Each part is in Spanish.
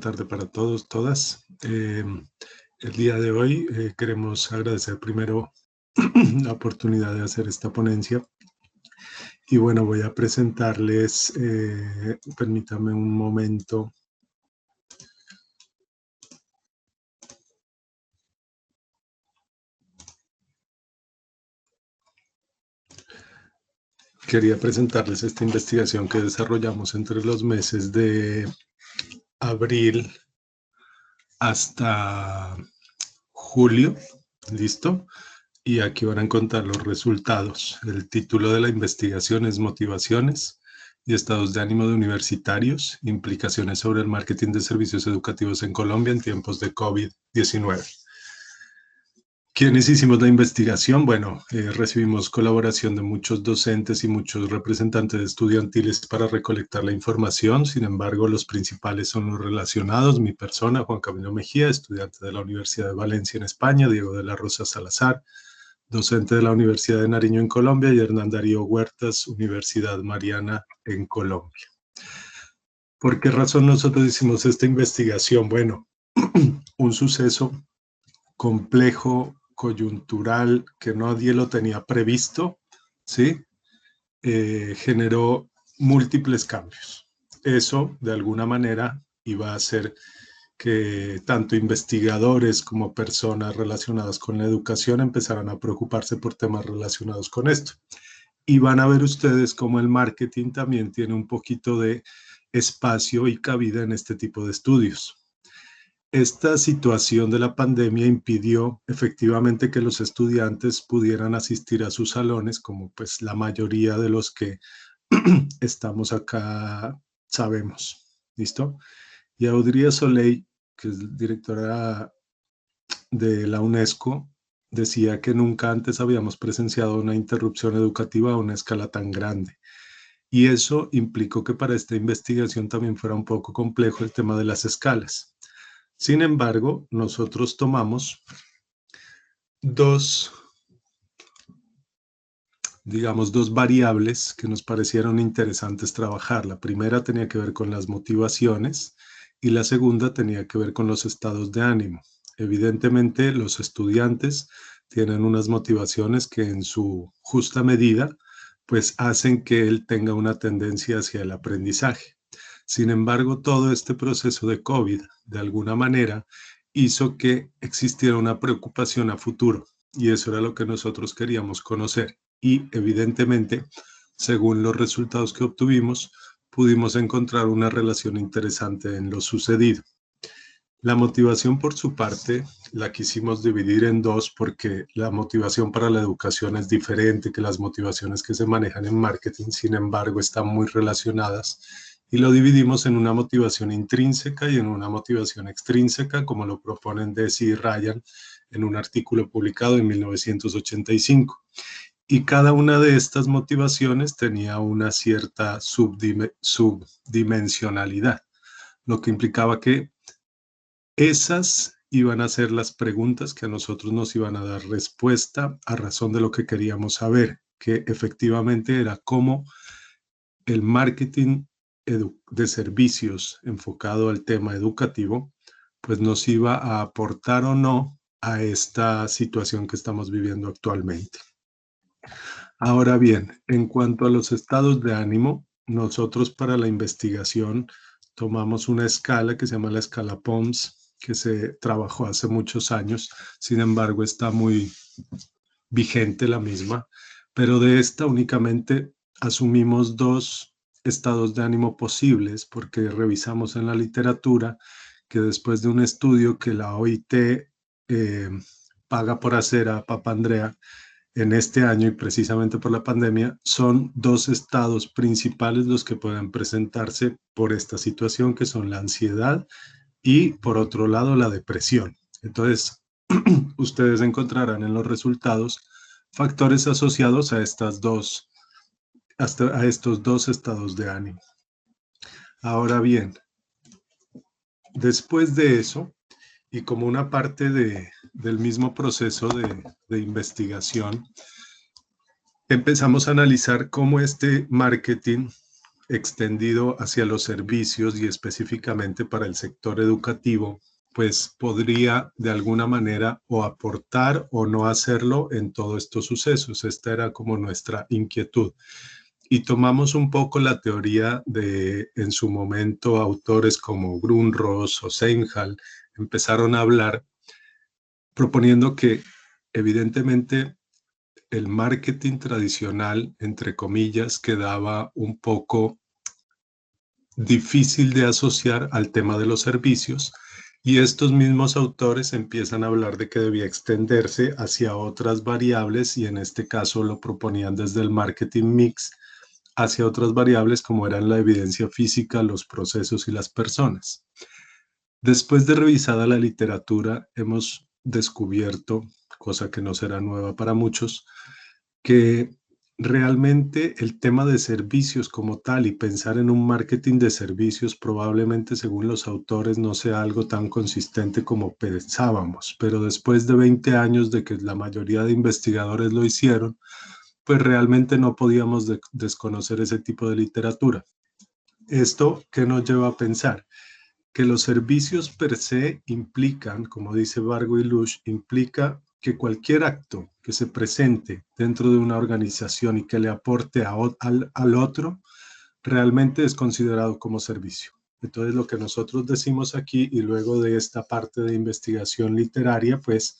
tarde para todos, todas. El día de hoy queremos agradecer primero la oportunidad de hacer esta ponencia. Y bueno, voy a presentarles, permítanme un momento. Quería presentarles esta investigación que desarrollamos entre los meses de abril hasta julio, ¿listo? Y aquí van a encontrar los resultados. El título de la investigación es Motivaciones y estados de ánimo de universitarios, implicaciones sobre el marketing de servicios educativos en Colombia en tiempos de COVID-19. ¿Quiénes hicimos la investigación? Bueno, recibimos colaboración de muchos docentes y muchos representantes estudiantiles para recolectar la información. Sin embargo, los principales son los relacionados. Mi persona, Juan Camilo Mejía, estudiante de la Universidad de Valencia en España, Diego de la Rosa Salazar, docente de la Universidad de Nariño en Colombia, y Hernán Darío Huertas, Universidad Mariana en Colombia. ¿Por qué razón nosotros hicimos esta investigación? Bueno, un suceso complejo, coyuntural, que nadie lo tenía previsto, ¿sí? Generó múltiples cambios. Eso, de alguna manera, iba a hacer que tanto investigadores como personas relacionadas con la educación empezaran a preocuparse por temas relacionados con esto. Y van a ver ustedes cómo el marketing también tiene un poquito de espacio y cabida en este tipo de estudios. Esta situación de la pandemia impidió efectivamente que los estudiantes pudieran asistir a sus salones, como pues la mayoría de los que estamos acá sabemos. ¿Listo? Y Audrey Soleil, que es directora de la UNESCO, decía que nunca antes habíamos presenciado una interrupción educativa a una escala tan grande. Y eso implicó que para esta investigación también fuera un poco complejo el tema de las escalas. Sin embargo, nosotros tomamos dos variables que nos parecieron interesantes trabajar. La primera tenía que ver con las motivaciones y la segunda tenía que ver con los estados de ánimo. Evidentemente, los estudiantes tienen unas motivaciones que en su justa medida pues hacen que él tenga una tendencia hacia el aprendizaje. Sin embargo, todo este proceso de COVID, de alguna manera, hizo que existiera una preocupación a futuro, y eso era lo que nosotros queríamos conocer. Y evidentemente, según los resultados que obtuvimos, pudimos encontrar una relación interesante en lo sucedido. La motivación, por su parte, la quisimos dividir en dos porque la motivación para la educación es diferente que las motivaciones que se manejan en marketing. Sin embargo, están muy relacionadas y lo dividimos en una motivación intrínseca y en una motivación extrínseca, como lo proponen Deci y Ryan en un artículo publicado en 1985. Y cada una de estas motivaciones tenía una cierta subdimensionalidad, lo que implicaba que esas iban a ser las preguntas que a nosotros nos iban a dar respuesta a razón de lo que queríamos saber, que efectivamente era cómo el marketing de servicios enfocado al tema educativo, pues nos iba a aportar o no a esta situación que estamos viviendo actualmente. Ahora bien, en cuanto a los estados de ánimo, nosotros para la investigación tomamos una escala que se llama la escala POMS, que se trabajó hace muchos años, sin embargo está muy vigente la misma, pero de esta únicamente asumimos dos estados de ánimo posibles porque revisamos en la literatura que después de un estudio que la OIT paga por hacer a Papandrea en este año y precisamente por la pandemia, son dos estados principales los que pueden presentarse por esta situación, que son la ansiedad y por otro lado la depresión. Entonces, ustedes encontrarán en los resultados factores asociados a estos dos estados de ánimo. Ahora bien, después de eso, y como una parte del mismo proceso de investigación, empezamos a analizar cómo este marketing extendido hacia los servicios y específicamente para el sector educativo, pues podría de alguna manera o aportar o no hacerlo en todos estos sucesos. Esta era como nuestra inquietud. Y tomamos un poco la teoría de, en su momento, autores como Grunross o Seinhall empezaron a hablar proponiendo que evidentemente el marketing tradicional, entre comillas, quedaba un poco difícil de asociar al tema de los servicios, y estos mismos autores empiezan a hablar de que debía extenderse hacia otras variables, y en este caso lo proponían desde el marketing mix hacia otras variables como eran la evidencia física, los procesos y las personas. Después de revisada la literatura, hemos descubierto, cosa que no será nueva para muchos, que realmente el tema de servicios como tal y pensar en un marketing de servicios probablemente según los autores no sea algo tan consistente como pensábamos, pero después de 20 años de que la mayoría de investigadores lo hicieron, pues realmente no podíamos desconocer ese tipo de literatura. ¿Esto qué nos lleva a pensar? Que los servicios per se implican, como dice Vargo y Lush, implica que cualquier acto que se presente dentro de una organización y que le aporte al otro, realmente es considerado como servicio. Entonces, lo que nosotros decimos aquí y luego de esta parte de investigación literaria, pues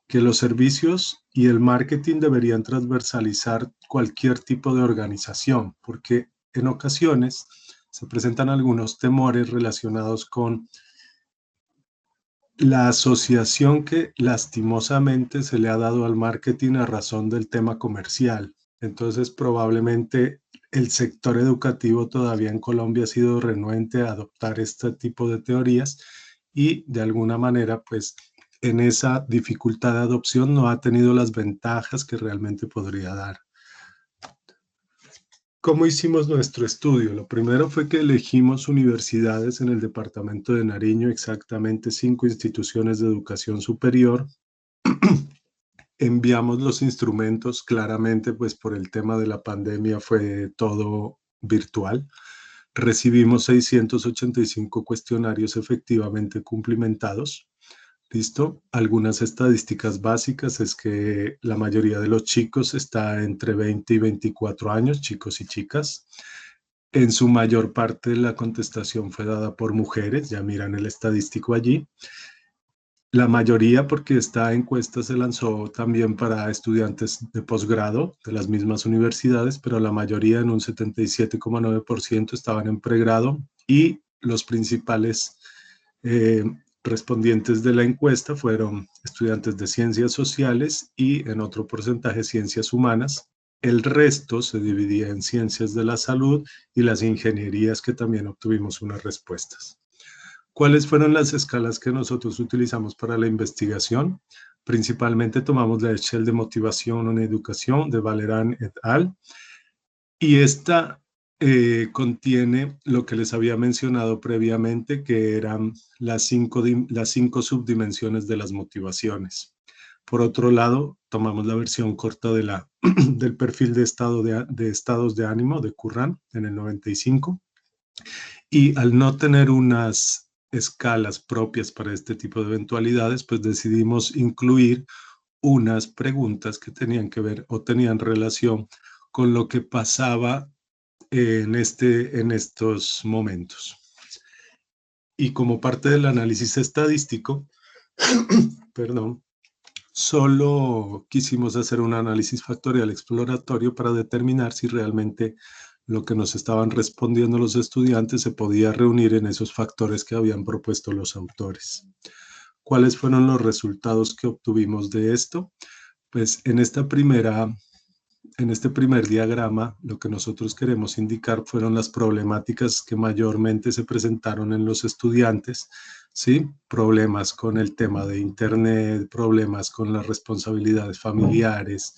que los servicios y el marketing deberían transversalizar cualquier tipo de organización, porque en ocasiones se presentan algunos temores relacionados con la asociación que lastimosamente se le ha dado al marketing a razón del tema comercial. Entonces, probablemente el sector educativo todavía en Colombia ha sido renuente a adoptar este tipo de teorías y de alguna manera, pues, en esa dificultad de adopción no ha tenido las ventajas que realmente podría dar. ¿Cómo hicimos nuestro estudio? Lo primero fue que elegimos universidades en el departamento de Nariño, exactamente 5 instituciones de educación superior. Enviamos los instrumentos, claramente, pues por el tema de la pandemia fue todo virtual. Recibimos 685 cuestionarios efectivamente cumplimentados. ¿Listo? Algunas estadísticas básicas es que la mayoría de los chicos está entre 20 y 24 años, chicos y chicas. En su mayor parte la contestación fue dada por mujeres, ya miran el estadístico allí. La mayoría, porque esta encuesta se lanzó también para estudiantes de posgrado de las mismas universidades, pero la mayoría, en un 77,9%, estaban en pregrado, y los principales respondientes de la encuesta fueron estudiantes de ciencias sociales y en otro porcentaje ciencias humanas. El resto se dividía en ciencias de la salud y las ingenierías, que también obtuvimos unas respuestas. ¿Cuáles fueron las escalas que nosotros utilizamos para la investigación? Principalmente tomamos la Shell de motivación en educación de Valeran et al. Y esta contiene lo que les había mencionado previamente, que eran las cinco subdimensiones de las motivaciones. Por otro lado, tomamos la versión corta del perfil de estados de ánimo de Curran en el 95. Y al no tener unas escalas propias para este tipo de eventualidades, pues decidimos incluir unas preguntas que tenían que ver o tenían relación con lo que pasaba en estos momentos. Y como parte del análisis estadístico, perdón, solo quisimos hacer un análisis factorial exploratorio para determinar si realmente lo que nos estaban respondiendo los estudiantes se podía reunir en esos factores que habían propuesto los autores. ¿Cuáles fueron los resultados que obtuvimos de esto? Pues en este primer diagrama, lo que nosotros queremos indicar fueron las problemáticas que mayormente se presentaron en los estudiantes, ¿sí? Problemas con el tema de Internet, problemas con las responsabilidades familiares,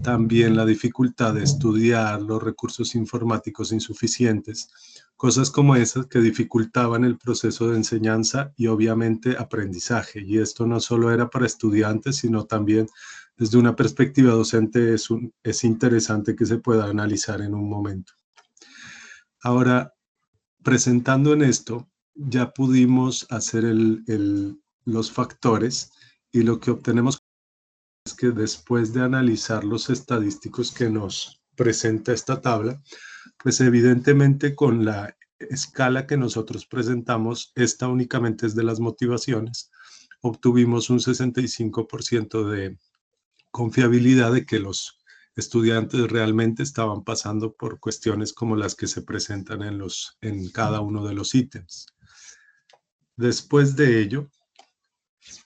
también la dificultad de estudiar, los recursos informáticos insuficientes, cosas como esas que dificultaban el proceso de enseñanza y obviamente aprendizaje. Y esto no solo era para estudiantes, sino también desde una perspectiva docente es interesante que se pueda analizar en un momento. Ahora, presentando en esto, ya pudimos hacer los factores y lo que obtenemos es que después de analizar los estadísticos que nos presenta esta tabla, pues evidentemente con la escala que nosotros presentamos, esta únicamente es de las motivaciones, obtuvimos un 65% de confiabilidad de que los estudiantes realmente estaban pasando por cuestiones como las que se presentan en cada uno de los ítems. Después de ello,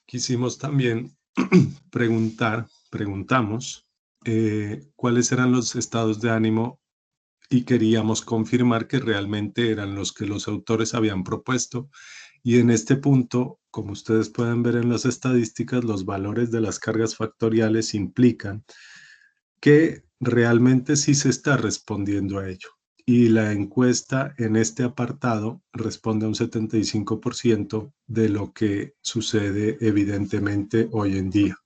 quisimos también preguntamos cuáles eran los estados de ánimo y queríamos confirmar que realmente eran los que los autores habían propuesto. Y en este punto, como ustedes pueden ver en las estadísticas, los valores de las cargas factoriales implican que realmente sí se está respondiendo a ello. Y la encuesta en este apartado responde a un 75% de lo que sucede evidentemente hoy en día.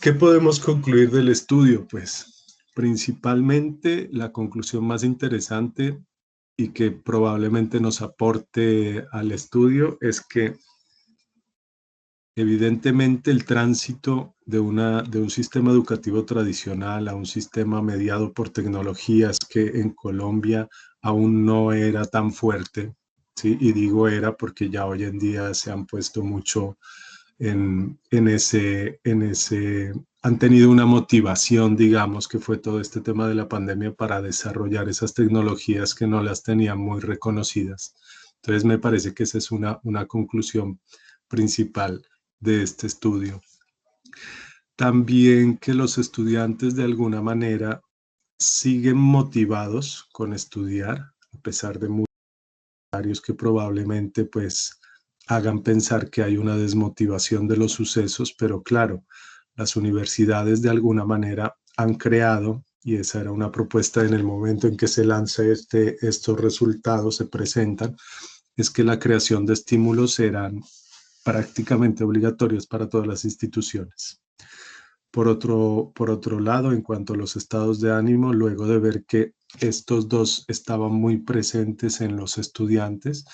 ¿Qué podemos concluir del estudio? Pues principalmente la conclusión más interesante y que probablemente nos aporte al estudio es que evidentemente el tránsito de un sistema educativo tradicional a un sistema mediado por tecnologías que en Colombia aún no era tan fuerte, ¿sí? Y digo era porque ya hoy en día se han puesto mucho han tenido una motivación, digamos, que fue todo este tema de la pandemia para desarrollar esas tecnologías que no las tenían muy reconocidas. Entonces me parece que esa es una conclusión principal de este estudio. También que los estudiantes de alguna manera siguen motivados con estudiar, a pesar de muchos comentarios que probablemente pues hagan pensar que hay una desmotivación de los sucesos, pero claro, las universidades de alguna manera han creado, y esa era una propuesta en el momento en que se lanza estos resultados, se presentan, es que la creación de estímulos eran prácticamente obligatorios para todas las instituciones. Por otro lado, en cuanto a los estados de ánimo, luego de ver que estos dos estaban muy presentes en los estudiantes,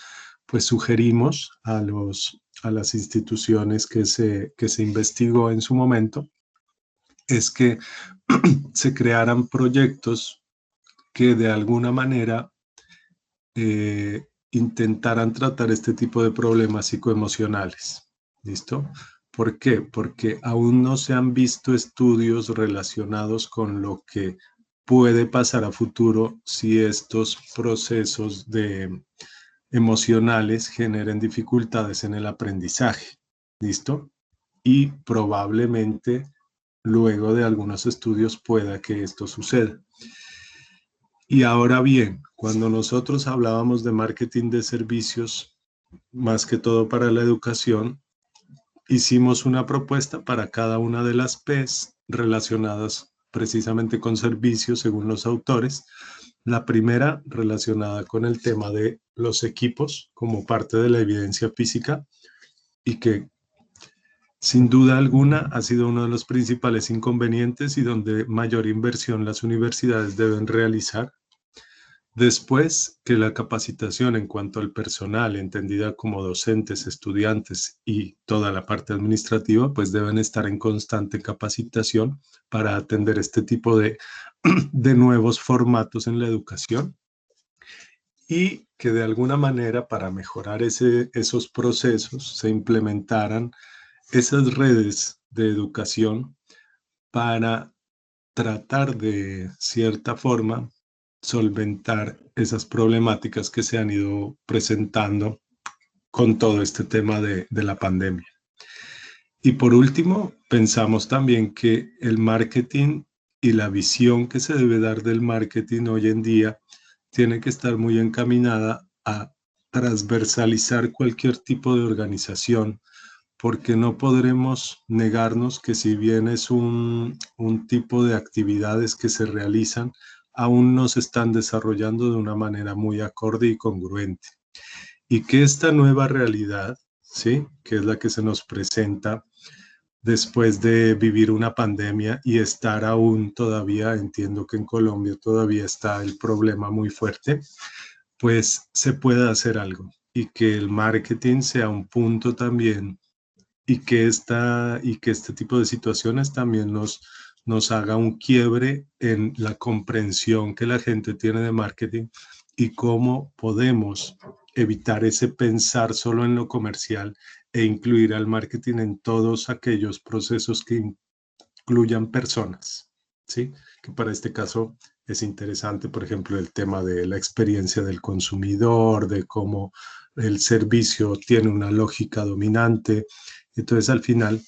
pues sugerimos a las instituciones que se investigó en su momento, es que se crearan proyectos que de alguna manera intentaran tratar este tipo de problemas psicoemocionales. ¿Listo? ¿Por qué? Porque aún no se han visto estudios relacionados con lo que puede pasar a futuro si estos procesos emocionales generen dificultades en el aprendizaje. ¿Listo? Y probablemente luego de algunos estudios pueda que esto suceda. Y ahora bien, cuando nosotros hablábamos de marketing de servicios, más que todo para la educación, hicimos una propuesta para cada una de las P's relacionadas precisamente con servicios según los autores. La primera relacionada con el tema de los equipos como parte de la evidencia física y que sin duda alguna ha sido uno de los principales inconvenientes y donde mayor inversión las universidades deben realizar. Después, que la capacitación en cuanto al personal, entendida como docentes, estudiantes y toda la parte administrativa, pues deben estar en constante capacitación para atender este tipo de nuevos formatos en la educación. Y que de alguna manera para mejorar esos procesos se implementaran esas redes de educación para tratar de cierta forma solventar esas problemáticas que se han ido presentando con todo este tema de la pandemia. Y por último, pensamos también que el marketing y la visión que se debe dar del marketing hoy en día tiene que estar muy encaminada a transversalizar cualquier tipo de organización, porque no podremos negarnos que si bien es un tipo de actividades que se realizan, aún no se están desarrollando de una manera muy acorde y congruente. Y que esta nueva realidad, ¿sí?, que es la que se nos presenta después de vivir una pandemia y estar aún todavía, entiendo que en Colombia todavía está el problema muy fuerte, pues se puede hacer algo y que el marketing sea un punto también y que este tipo de situaciones también nos haga un quiebre en la comprensión que la gente tiene de marketing y cómo podemos evitar ese pensar solo en lo comercial e incluir al marketing en todos aquellos procesos que incluyan personas, ¿sí? Que para este caso es interesante, por ejemplo, el tema de la experiencia del consumidor, de cómo el servicio tiene una lógica dominante. Entonces, al final,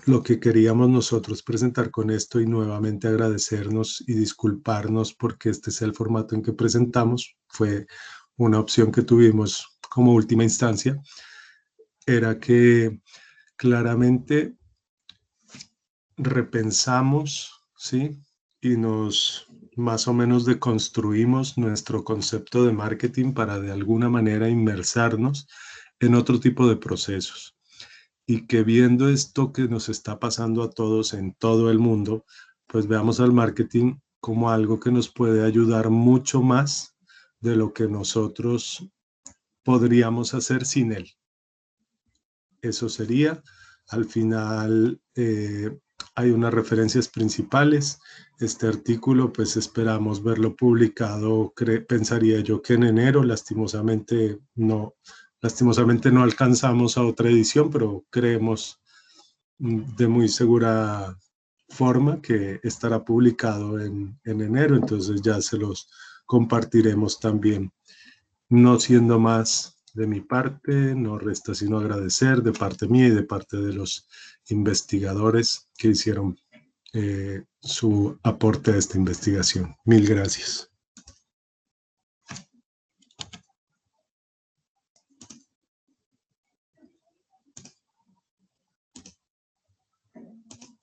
lo que queríamos nosotros presentar con esto y nuevamente agradecernos y disculparnos porque este es el formato en que presentamos, fue una opción que tuvimos como última instancia, era que claramente repensamos, ¿sí? Y nos más o menos deconstruimos nuestro concepto de marketing para de alguna manera inmersarnos en otro tipo de procesos. Y que viendo esto que nos está pasando a todos en todo el mundo, pues veamos al marketing como algo que nos puede ayudar mucho más de lo que nosotros podríamos hacer sin él. Eso sería, al final hay unas referencias principales. Este artículo, pues esperamos verlo publicado, pensaría yo que en enero, lastimosamente no alcanzamos a otra edición, pero creemos de muy segura forma que estará publicado en enero, entonces ya se los compartiremos también. No siendo más de mi parte, no resta sino agradecer de parte mía y de parte de los investigadores que hicieron su aporte a esta investigación. Mil gracias.